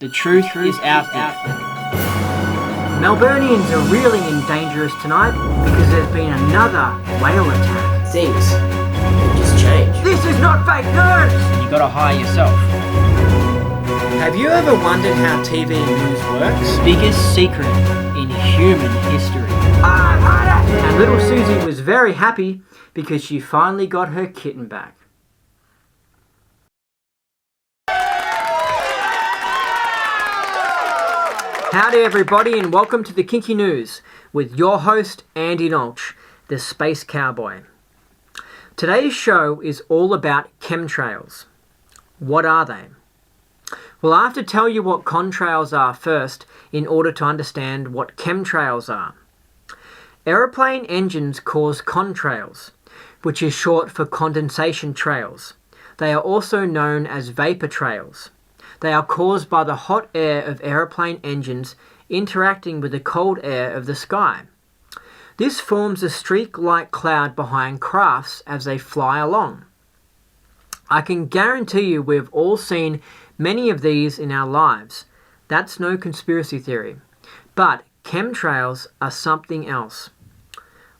The truth is out there. Melburnians are reeling in dangerous tonight because there's been another whale attack. Things can just change. This is not fake news! And you gotta hire yourself. Have you ever wondered how TV news works? Biggest secret in human history. And little Susie was very happy because she finally got her kitten back. Howdy everybody and welcome to the KiNKy News with your host Andy Nolch, the Space Cowboy. Today's show is all about chemtrails. What are they? Well, I have to tell you what contrails are first in order to understand what chemtrails are. Aeroplane engines cause contrails, which is short for condensation trails. They are also known as vapor trails. They are caused by the hot air of aeroplane engines interacting with the cold air of the sky. This forms a streak-like cloud behind crafts as they fly along. I can guarantee you we've all seen many of these in our lives. That's no conspiracy theory. But chemtrails are something else.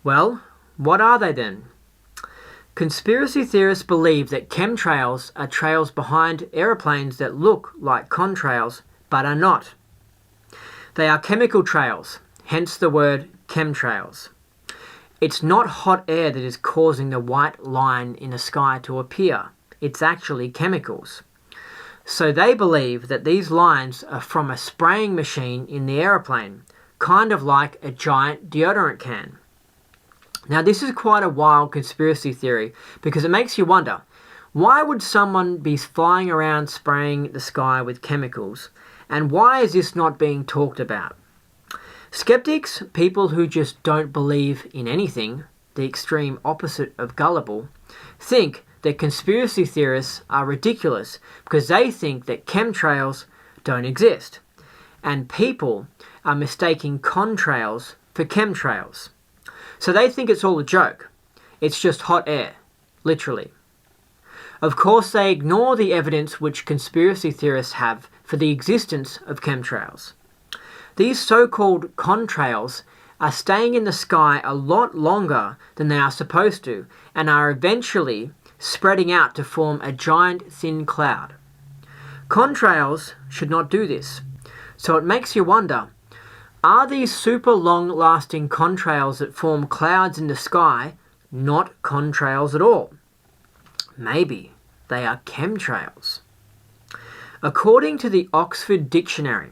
Well, what are they then? Conspiracy theorists believe that chemtrails are trails behind aeroplanes that look like contrails but are not. They are chemical trails, hence the word chemtrails. It's not hot air that is causing the white line in the sky to appear. It's actually chemicals. So they believe that these lines are from a spraying machine in the aeroplane, kind of like a giant deodorant can. Now this is quite a wild conspiracy theory because it makes you wonder, why would someone be flying around spraying the sky with chemicals, and why is this not being talked about? Skeptics, people who just don't believe in anything, the extreme opposite of gullible, think that conspiracy theorists are ridiculous because they think that chemtrails don't exist, and people are mistaking contrails for chemtrails. So they think it's all a joke. It's just hot air, literally. Of course, they ignore the evidence which conspiracy theorists have for the existence of chemtrails. These so-called contrails are staying in the sky a lot longer than they are supposed to and are eventually spreading out to form a giant thin cloud. Contrails should not do this. So it makes you wonder, are these super long-lasting contrails that form clouds in the sky not contrails at all? Maybe they are chemtrails. According to the Oxford Dictionary,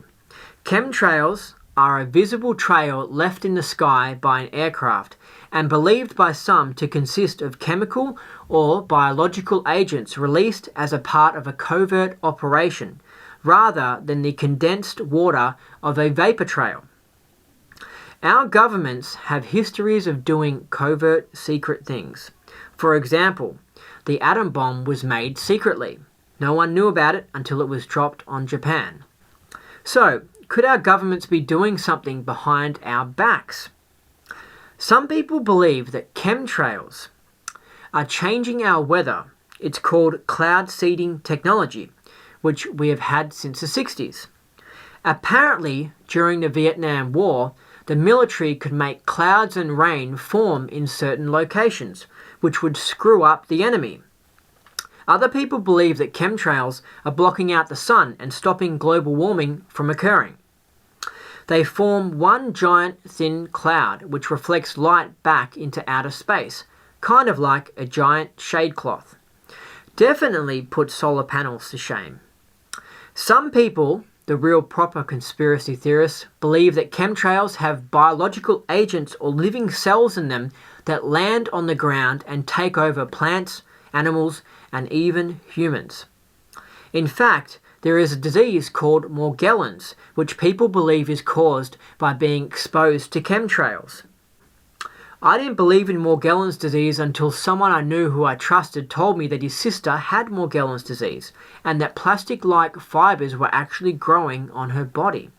chemtrails are a visible trail left in the sky by an aircraft and believed by some to consist of chemical or biological agents released as a part of a covert operation, rather than the condensed water of a vapor trail. Our governments have histories of doing covert, secret things. For example, the atom bomb was made secretly. No one knew about it until it was dropped on Japan. So, could our governments be doing something behind our backs? Some people believe that chemtrails are changing our weather. It's called cloud seeding technology, which we have had since the 60s. Apparently, during the Vietnam War, the military could make clouds and rain form in certain locations, which would screw up the enemy. Other people believe that chemtrails are blocking out the sun and stopping global warming from occurring. They form one giant thin cloud which reflects light back into outer space, kind of like a giant shade cloth. Definitely put solar panels to shame. Some people, the real proper conspiracy theorists, believe that chemtrails have biological agents or living cells in them that land on the ground and take over plants, animals, and even humans. In fact, there is a disease called Morgellons, which people believe is caused by being exposed to chemtrails. I didn't believe in Morgellons disease until someone I knew who I trusted told me that his sister had Morgellons disease and that plastic-like fibers were actually growing on her body.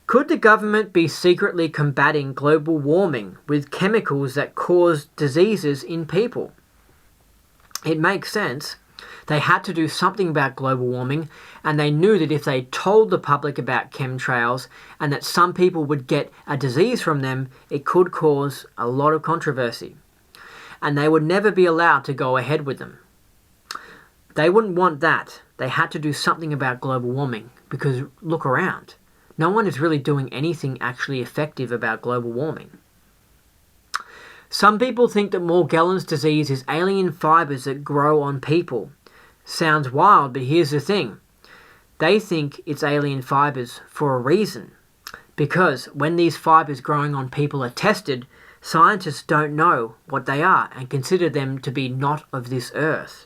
Could the government be secretly combating global warming with chemicals that cause diseases in people? It makes sense. They had to do something about global warming, and they knew that if they told the public about chemtrails and that some people would get a disease from them, it could cause a lot of controversy. And they would never be allowed to go ahead with them. They wouldn't want that. They had to do something about global warming, because look around. No one is really doing anything actually effective about global warming. Some people think that Morgellons disease is alien fibers that grow on people. Sounds wild, but here's the thing. They think it's alien fibers for a reason. Because when these fibers growing on people are tested, scientists don't know what they are and consider them to be not of this earth.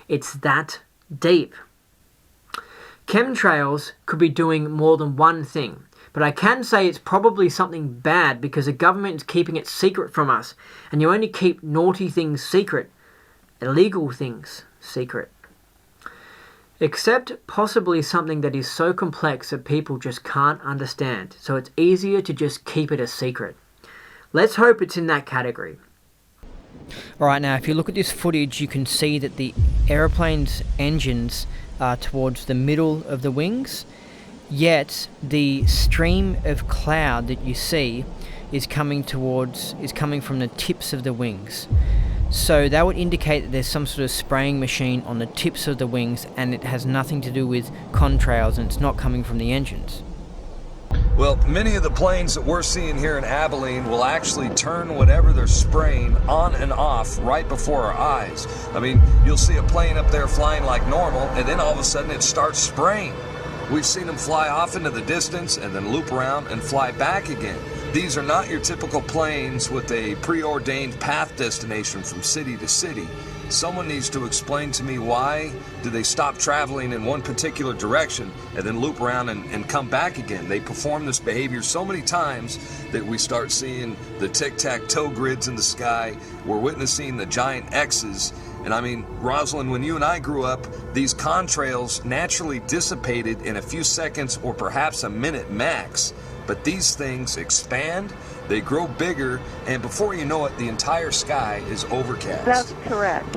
It's that deep. Chemtrails could be doing more than one thing, but I can say it's probably something bad because the government is keeping it secret from us, and you only keep naughty things secret, illegal things secret. Except possibly something that is so complex that people just can't understand, so it's easier to just keep it a secret. Let's hope it's in that category. Alright, now if you look at this footage, you can see that the aeroplane's engines are towards the middle of the wings, yet the stream of cloud that you see is coming from the tips of the wings. So that would indicate that there's some sort of spraying machine on the tips of the wings, and it has nothing to do with contrails, and it's not coming from the engines. Well, many of the planes that we're seeing here in Abilene will actually turn whatever they're spraying on and off right before our eyes. I mean, you'll see a plane up there flying like normal, and then all of a sudden it starts spraying. We've seen them fly off into the distance and then loop around and fly back again. These are not your typical planes with a preordained path destination from city to city. Someone needs to explain to me why do they stop traveling in one particular direction and then loop around and come back again. They perform this behavior so many times that we start seeing the tic-tac-toe grids in the sky. We're witnessing the giant X's. And I mean, Rosalind, when you and I grew up, these contrails naturally dissipated in a few seconds or perhaps a minute max. But these things expand, they grow bigger, and before you know it, the entire sky is overcast. That's correct.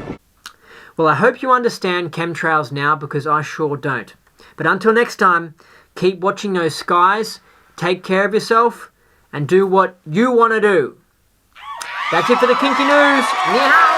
Well, I hope you understand chemtrails now, because I sure don't. But until next time, keep watching those skies, take care of yourself, and do what you want to do. That's it for the KiNKy News. Meow!